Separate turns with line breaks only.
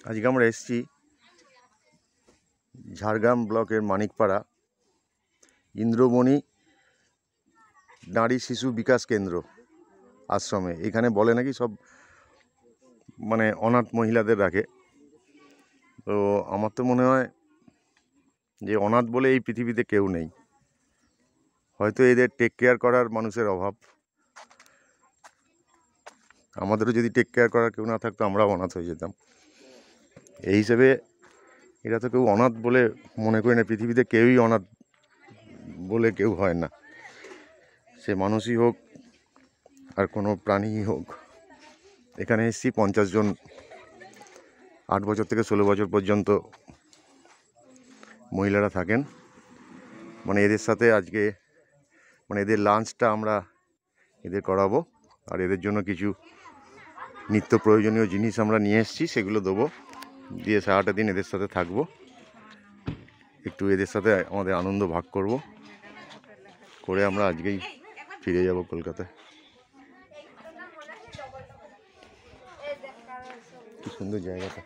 আজকে আমরা এসেছি ঝাড়গ্রাম ব্লকের মানিকপাড়া ইন্দ্রমণি নারী শিশু বিকাশ কেন্দ্র আশ্রমে। এখানে বলে নাকি সব মানে অনাথ মহিলাদের রাখে। তো আমার তো মনে হয় যে অনাথ বলে এই পৃথিবীতে কেউ নেই, হয়তো এদের টেক কেয়ার করার মানুষের অভাব। আমাদেরও যদি টেক কেয়ার করার কেউ না থাকতো আমরাও অনাথ হয়ে যেতাম। এই হিসেবে এরা তো কেউ অনাথ বলে মনে করি না, পৃথিবীতে কেউই অনাথ বলে কেউ হয় না, সে মানুষই হোক আর কোনো প্রাণীই হোক। এখানে এসেছি 50 জন 8 বছর থেকে 16 বছর পর্যন্ত মহিলারা থাকেন। মানে এদের সাথে আজকে মানে এদের লাঞ্চটা আমরা এদের করাবো, আর এদের জন্য কিছু নিত্য প্রয়োজনীয় জিনিস আমরা নিয়ে এসেছি, সেগুলো দেবো, দিয়ে সারাটা দিন এদের সাথে থাকবো, একটু এদের সাথে আমাদের আনন্দ ভাগ করব, করে আমরা আজকেই ফিরে যাব কলকাতায়। কি সুন্দর জায়গাটা।